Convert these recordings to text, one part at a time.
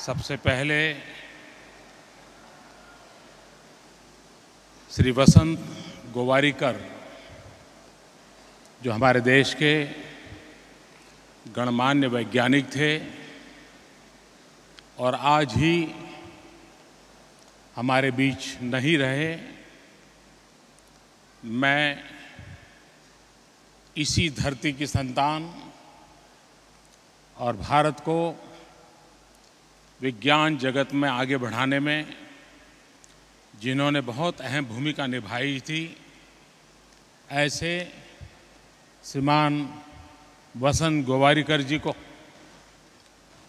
सबसे पहले श्री वसंत गोवारिकर, जो हमारे देश के गणमान्य वैज्ञानिक थे और आज ही हमारे बीच नहीं रहे, मैं इसी धरती की संतान और भारत को विज्ञान जगत में आगे बढ़ाने में जिन्होंने बहुत अहम भूमिका निभाई थी, ऐसे श्रीमान वसंत गोवारिकर जी को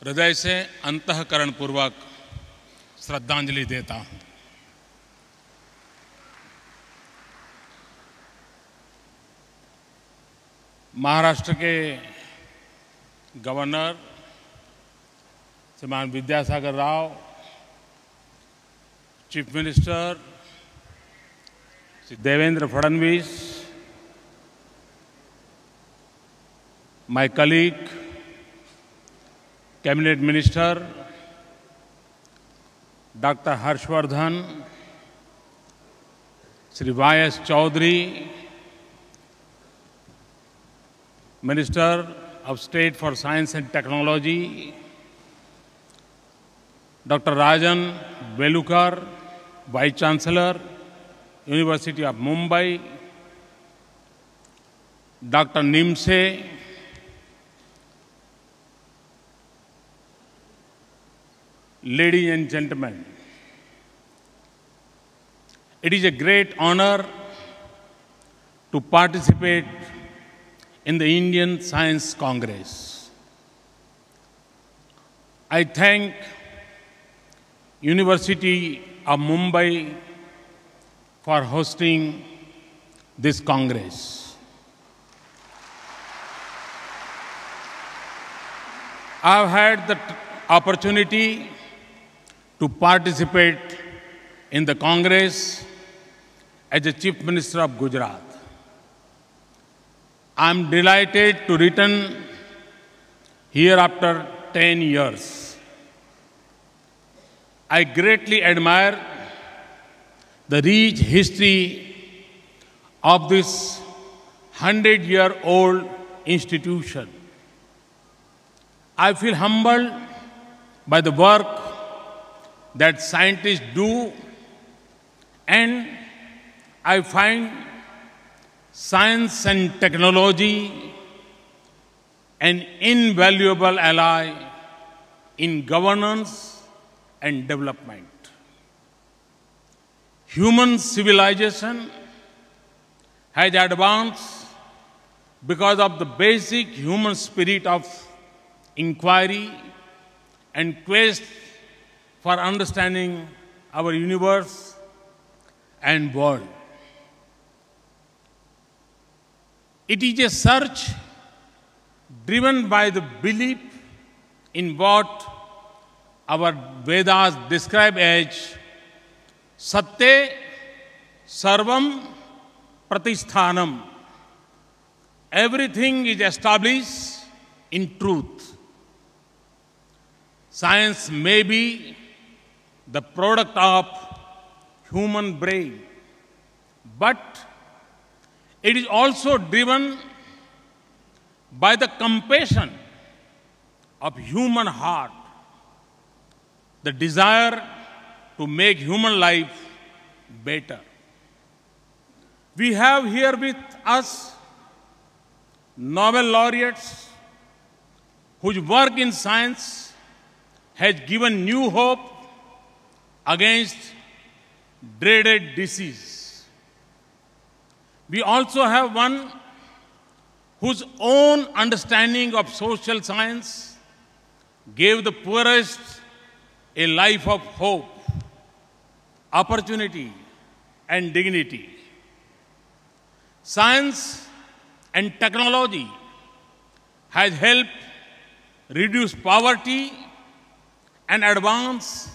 हृदय से अंतःकरणपूर्वक श्रद्धांजलि देता हूँ। महाराष्ट्र के गवर्नर श्रीमान Vidyasagar Rao, chief minister Shri Devendra Fadnavis, my colleague, Cabinet Minister Dr. Harshvardhan, Shri Y.S. Chaudhary, Minister of State for Science and Technology, Dr. Rajan Velukar, Vice Chancellor, University of Mumbai, Dr. Nimse, ladies and gentlemen, it is a great honor to participate in the Indian Science Congress. I thank University of Mumbai for hosting this Congress. I have had the opportunity to participate in the Congress as the Chief Minister of Gujarat. I am delighted to return here after 10 years. I greatly admire the rich history of this 100-year-old institution. I feel humbled by the work that scientists do, and I find science and technology an invaluable ally in governance and development. Human civilization has advanced because of the basic human spirit of inquiry and quest for understanding our universe and world. It is a search driven by the belief in what our Vedas describe as Satya Sarvam Pratisthanam. Everything is established in truth. Science may be the product of human brain, but it is also driven by the compassion of human heart, the desire to make human life better. We have here with us Nobel laureates whose work in science has given new hope against dreaded disease. We also have one whose own understanding of social science gave the poorest a life of hope, opportunity, and dignity. Science and technology has helped reduce poverty and advance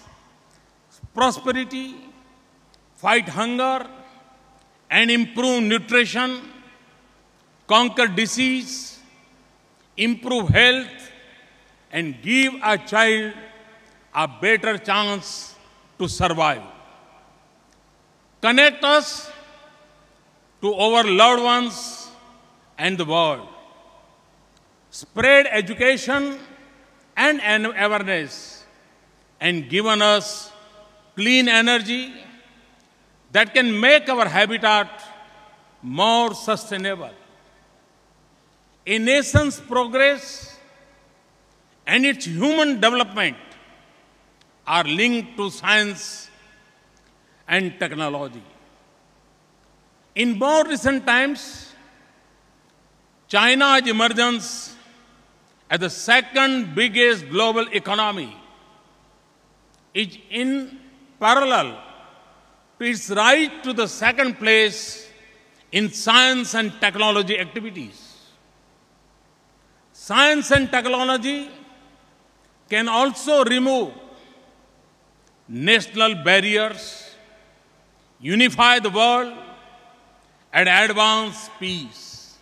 prosperity, fight hunger, and improve nutrition, conquer disease, improve health, and give a child a better chance to survive. Connect us to our loved ones and the world. Spread education and awareness, and given us clean energy that can make our habitat more sustainable. A nation's progress and its human development are linked to science and technology. In more recent times, China's emergence as the second biggest global economy is in parallel to its rise to the second place in science and technology activities. Science and technology can also remove national barriers, unify the world, and advance peace.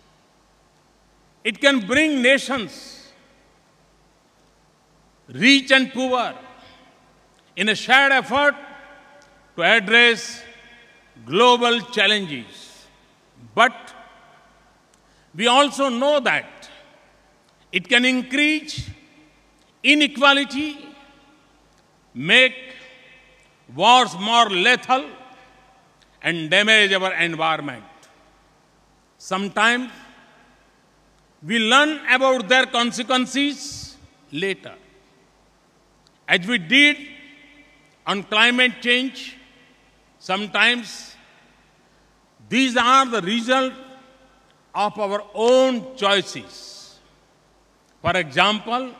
It can bring nations, rich and poor, in a shared effort to address global challenges. But we also know that it can increase inequality, make wars more lethal, and damage our environment. Sometimes we learn about their consequences later, as we did on climate change. Sometimes these are the result of our own choices. For example,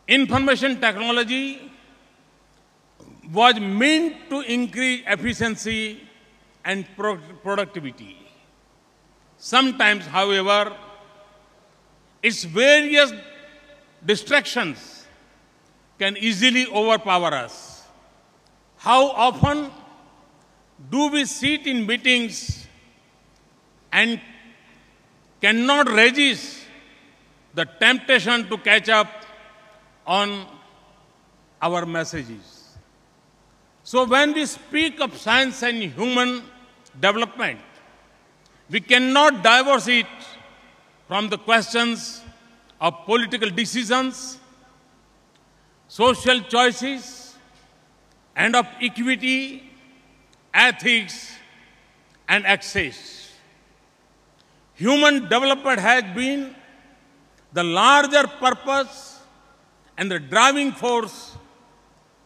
information technology was meant to increase efficiency and productivity. Sometimes, however, its various distractions can easily overpower us. How often do we sit in meetings and cannot resist the temptation to catch up on our messages? So when we speak of science and human development, we cannot divorce it from the questions of political decisions, social choices, and of equity, ethics, and access. Human development has been the larger purpose and the driving force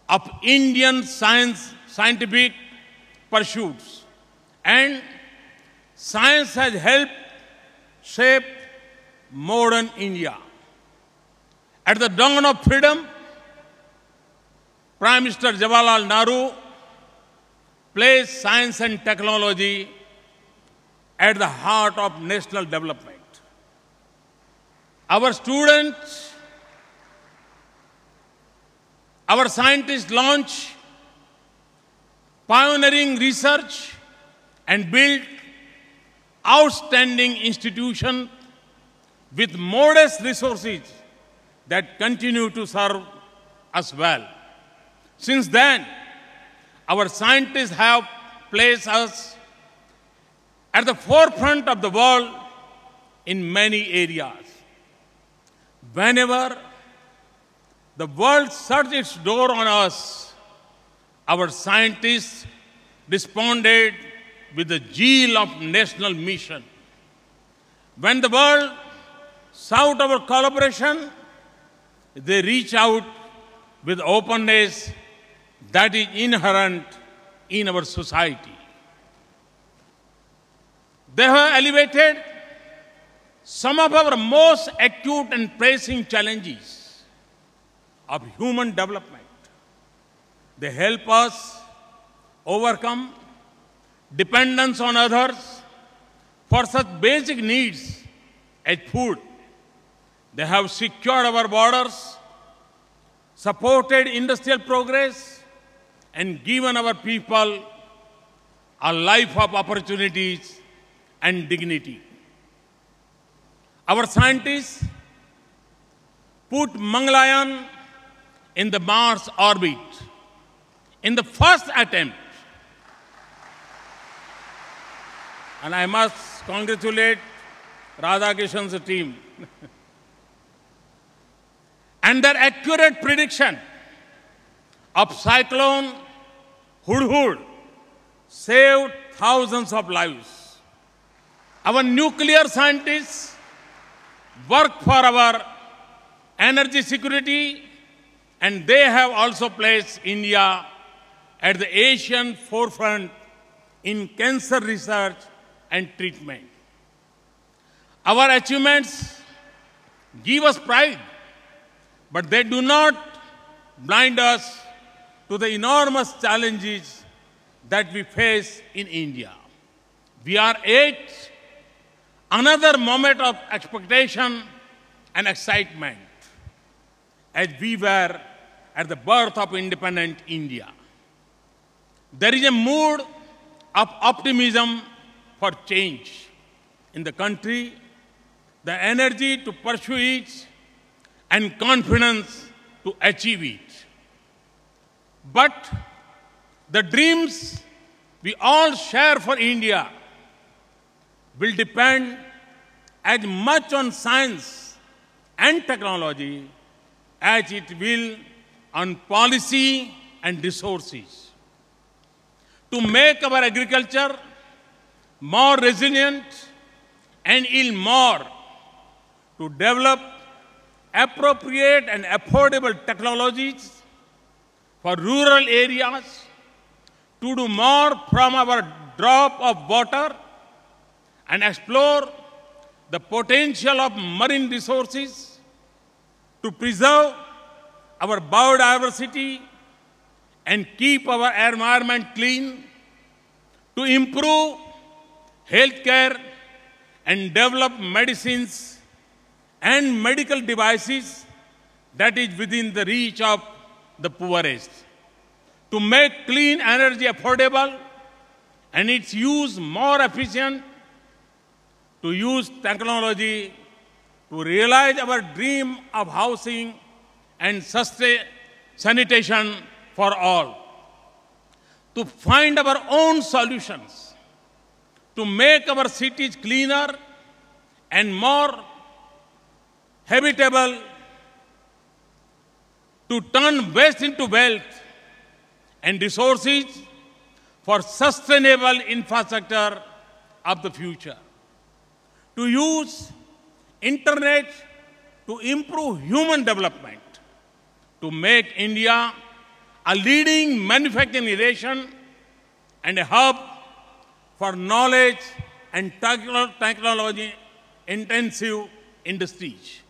of Indian scientific pursuits. And science has helped shape modern India. At the dawn of freedom, Prime Minister Jawaharlal Nehru placed science and technology at the heart of national development. Our students, our scientists launched pioneering research and built outstanding institutions with modest resources that continue to serve us well. Since then, our scientists have placed us at the forefront of the world in many areas. Whenever the world shut its door on us, our scientists responded with the zeal of national mission. When the world sought our collaboration, they reach out with openness that is inherent in our society. They have elevated some of our most acute and pressing challenges of human development. They help us overcome dependence on others for such basic needs as food. They have secured our borders, supported industrial progress, and given our people a life of opportunities and dignity. Our scientists put Mangalyaan in the Mars orbit in the first attempt. And I must congratulate Radhakishan's team. And their accurate prediction of cyclone Hudhud saved thousands of lives. Our nuclear scientists work for our energy security, and they have also placed India at the Asian forefront in cancer research and treatment. Our achievements give us pride, but they do not blind us to the enormous challenges that we face in India. We are at another moment of expectation and excitement as we were at the birth of independent India. There is a mood of optimism for change in the country, the energy to pursue it, and confidence to achieve it. But the dreams we all share for India will depend as much on science and technology as it will on policy and resources. To make our agriculture more resilient and yield more, to develop appropriate and affordable technologies for rural areas, to do more from our drop of water and explore the potential of marine resources, to preserve our biodiversity and keep our environment clean, to improve healthcare and develop medicines and medical devices that is within the reach of the poorest, to make clean energy affordable and its use more efficient, to use technology to realize our dream of housing and sanitation for all, to find our own solutions, to make our cities cleaner and more habitable, to turn waste into wealth and resources for sustainable infrastructure of the future, to use internet to improve human development, to make India a leading manufacturing nation and a hub for knowledge and technology-intensive industries.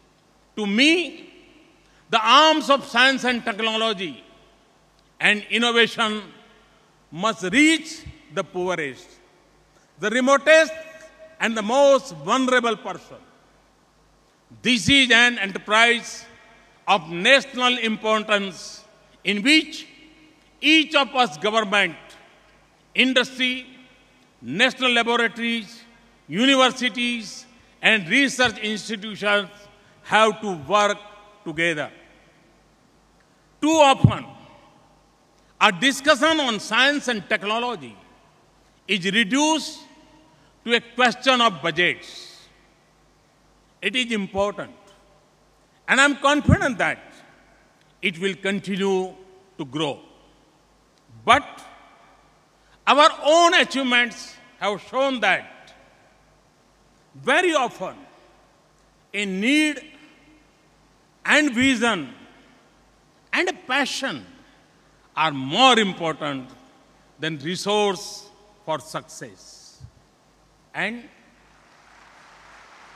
To me, the arms of science and technology and innovation must reach the poorest, the remotest and the most vulnerable person. This is an enterprise of national importance in which each of us, government, industry, national laboratories, universities, and research institutions have to work together. Too often, a discussion on science and technology is reduced to a question of budgets. It is important, and I'm confident that it will continue to grow. But our own achievements have shown that very often a need and vision and a passion are more important than resource for success. And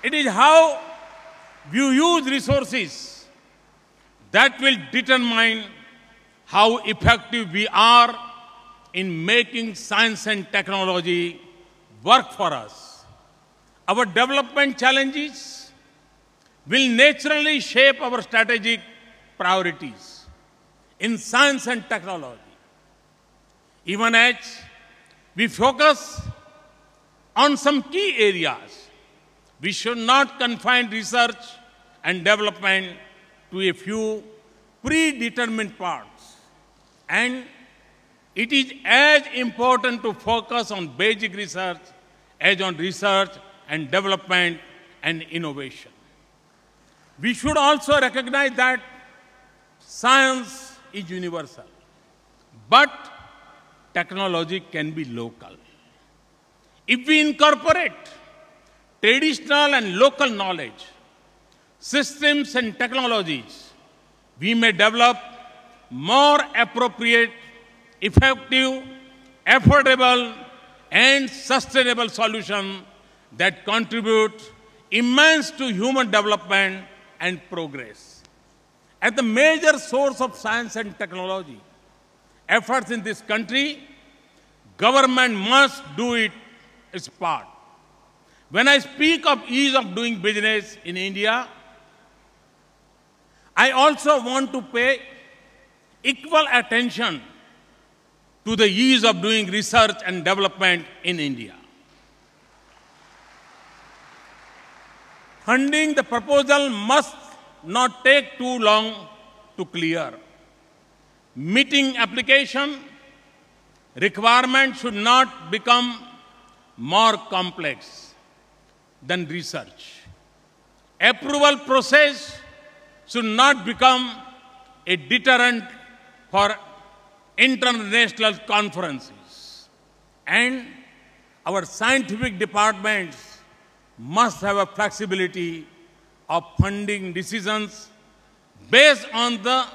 it is how you use resources that will determine how effective we are in making science and technology work for us. Our development challenges will naturally shape our strategic priorities in science and technology. Even as we focus on some key areas, we should not confine research and development to a few predetermined parts. And it is as important to focus on basic research as on research and development and innovation. We should also recognize that science is universal, but technology can be local. If we incorporate traditional and local knowledge, systems and technologies, we may develop more appropriate, effective, affordable, and sustainable solutions that contribute immense to human development and progress. As the major source of science and technology efforts in this country, government must do its part. When I speak of ease of doing business in India, I also want to pay equal attention to the ease of doing research and development in India. Funding the proposal must not take too long to clear. Meeting application requirements should not become more complex than research. Approval process should not become a deterrent for international conferences. And our scientific departments must have a flexibility of funding decisions based on the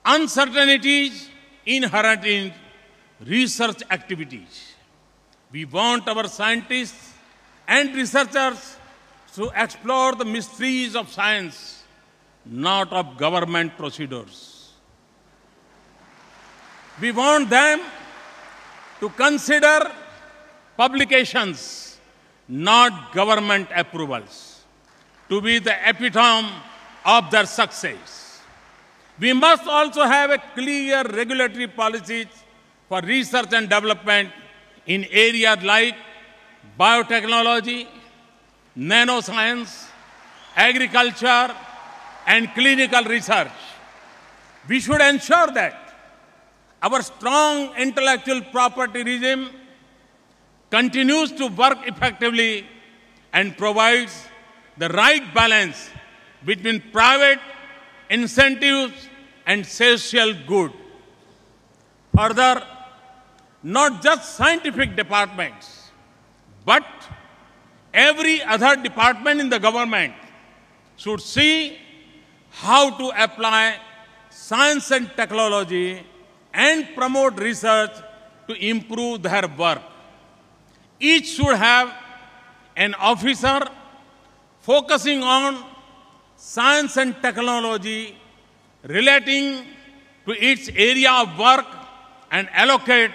uncertainties inherent in research activities. We want our scientists and researchers to explore the mysteries of science, not of government procedures. We want them to consider publications, not government approvals, to be the epitome of their success. We must also have a clear regulatory policies for research and development in areas like biotechnology, nanoscience, agriculture, and clinical research. We should ensure that our strong intellectual property regime continues to work effectively and provides the right balance between private incentives and social good. Further, not just scientific departments, but every other department in the government should see how to apply science and technology and promote research to improve their work. Each should have an officer focusing on science and technology relating to its area of work and allocate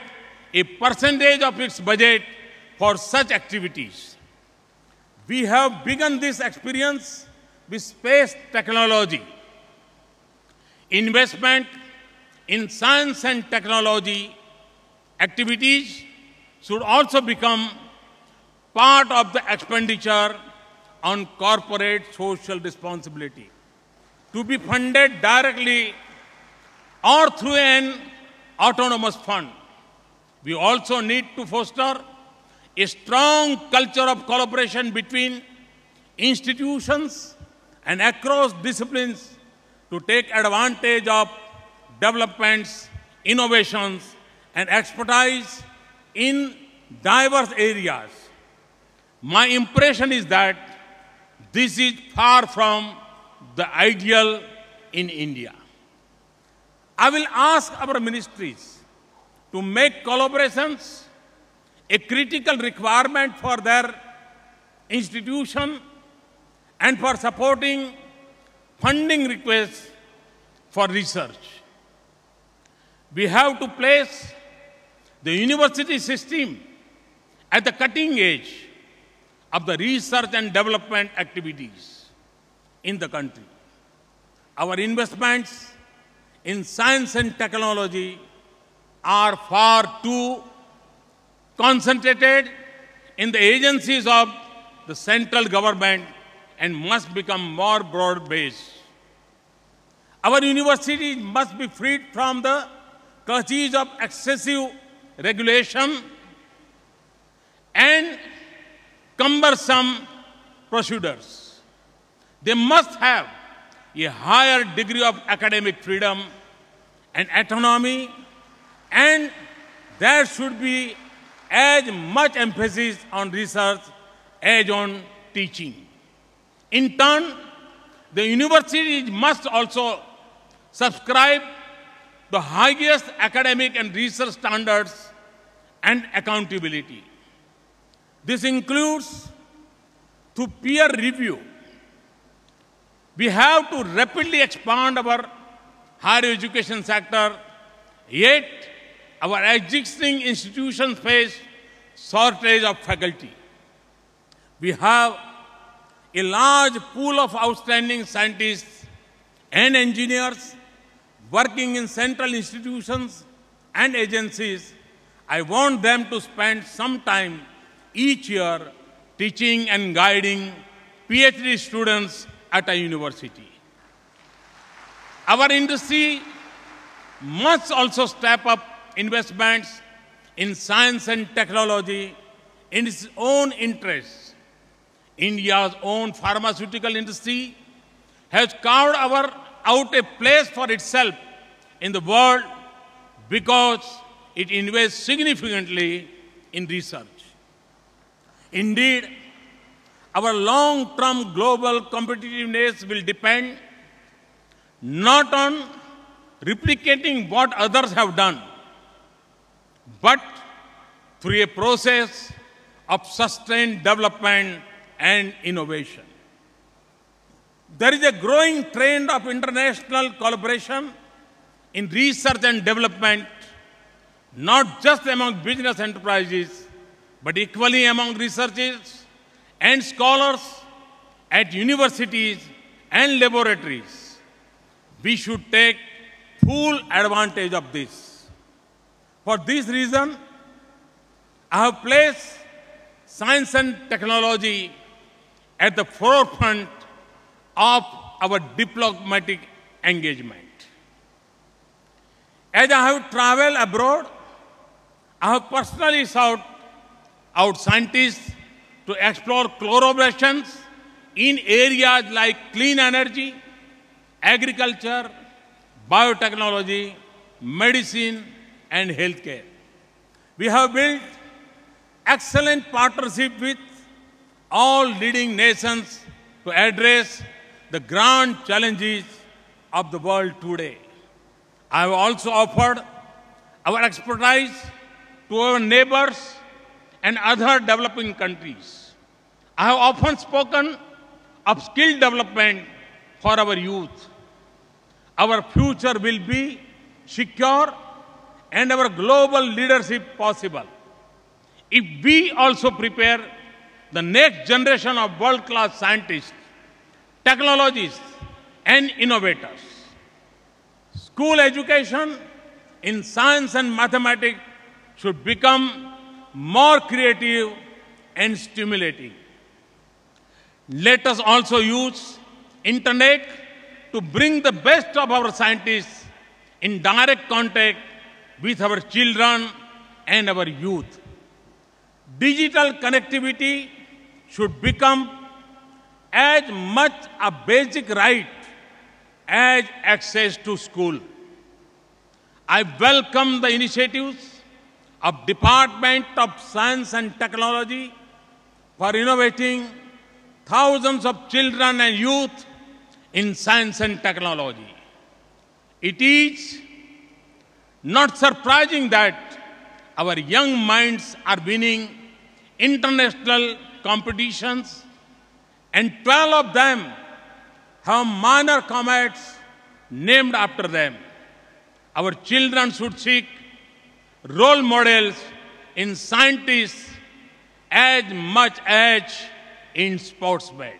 a percentage of its budget for such activities. We have begun this experience with space technology. Investment in science and technology activities should also become part of the expenditure on corporate social responsibility, to be funded directly or through an autonomous fund. We also need to foster a strong culture of collaboration between institutions and across disciplines to take advantage of developments, innovations, and expertise in diverse areas. My impression is that this is far from the ideal in India. I will ask our ministries to make collaborations a critical requirement for their institution and for supporting funding requests for research. We have to place the university system at the cutting edge of the research and development activities in the country. Our investments in science and technology are far too concentrated in the agencies of the central government and must become more broad-based. Our universities must be freed from the clutches of excessive regulation and cumbersome procedures. They must have a higher degree of academic freedom and autonomy, and there should be as much emphasis on research as on teaching. In turn, the universities must also subscribe the highest academic and research standards and accountability. This includes through peer review. We have to rapidly expand our higher education sector, yet our existing institutions face shortage of faculty. We have a large pool of outstanding scientists and engineers working in central institutions and agencies. I want them to spend some time each year teaching and guiding PhD students at a university. Our industry must also step up investments in science and technology in its own interests. India's own pharmaceutical industry has carved out a place for itself in the world because it invests significantly in research. Indeed, our long-term global competitiveness will depend not on replicating what others have done, but through a process of sustained development and innovation. There is a growing trend of international collaboration in research and development, not just among business enterprises, but equally among researchers and scholars at universities and laboratories. We should take full advantage of this. For this reason, I have placed science and technology at the forefront of our diplomatic engagement. As I have traveled abroad, I have personally sought out scientists to explore collaborations in areas like clean energy, agriculture, biotechnology, medicine, and healthcare. We have built excellent partnership with all leading nations to address the grand challenges of the world today. I have also offered our expertise to our neighbors and other developing countries. I have often spoken of skill development for our youth. Our future will be secure and our global leadership possible if we also prepare the next generation of world-class scientists, technologists, and innovators. School education in science and mathematics should become more creative and stimulating. Let us also use internet to bring the best of our scientists in direct contact with our children and our youth. Digital connectivity should become as much a basic right as access to school. I welcome the initiatives of Department of Science and Technology for innovating thousands of children and youth in science and technology. It is not surprising that our young minds are winning international competitions, and 12 of them have minor comets named after them. Our children should seek role models in scientists as much as in sportsmen.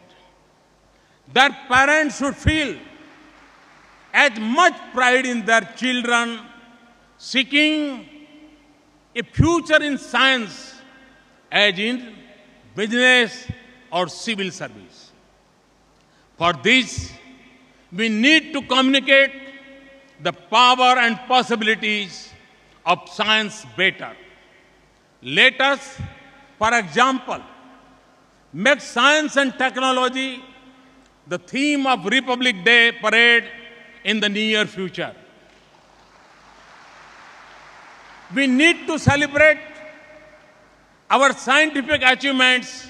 Their parents should feel as much pride in their children seeking a future in science as in business or civil service. For this, We need to communicate the power and possibilities of science better. Let us, for example, make science and technology the theme of Republic Day parade in the near future. We need to celebrate our scientific achievements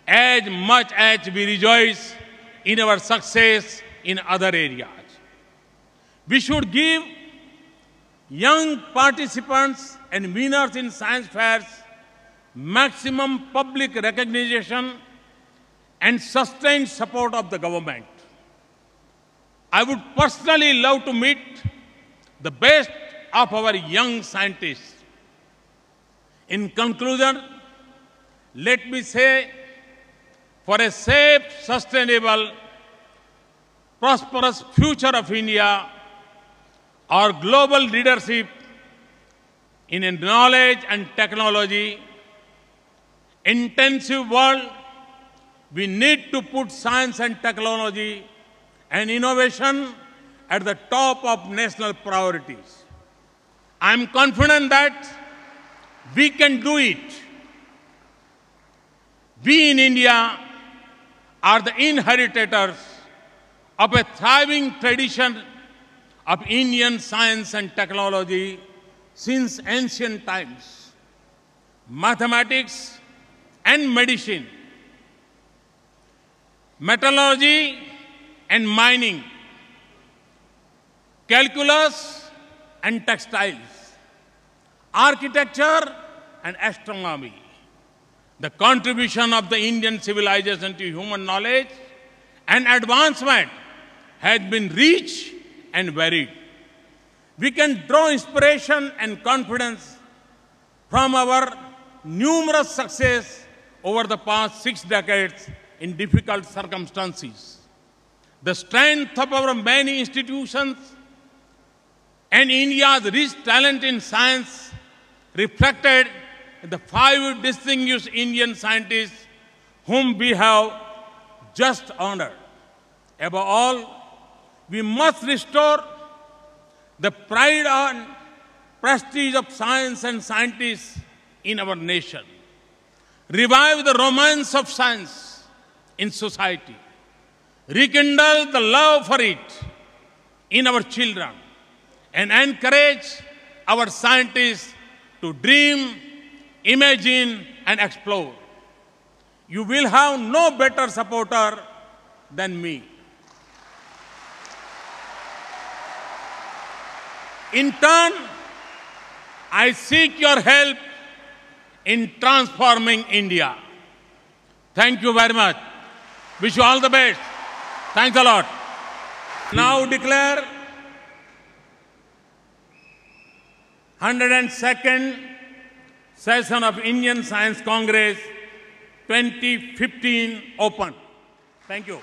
as much as we rejoice in our success in other areas. We should give young participants and winners in science fairs maximum public recognition and sustained support of the government. I would personally love to meet the best of our young scientists. In conclusion, let me say, for a safe, sustainable, prosperous future of India, our global leadership in knowledge and technology, intensive world, we need to put science and technology and innovation at the top of national priorities. I am confident that we can do it. We in India are the inheritors of a thriving tradition of Indian science and technology since ancient times. Mathematics and medicine, metallurgy and mining, calculus and textiles, architecture and astronomy. The contribution of the Indian civilization to human knowledge and advancement has been rich and varied. We can draw inspiration and confidence from our numerous success over the past 6 decades in difficult circumstances. The strength of our many institutions and India's rich talent in science reflected in the 5 distinguished Indian scientists whom we have just honored. Above all, we must restore the pride and prestige of science and scientists in our nation. Revive the romance of science in society. Rekindle the love for it in our children. And encourage our scientists to dream, imagine, and explore. You will have no better supporter than me. In turn, I seek your help in transforming India. Thank you very much. Wish you all the best. Thanks a lot. Now declare 102nd session of Indian Science Congress 2015 open. Thank you.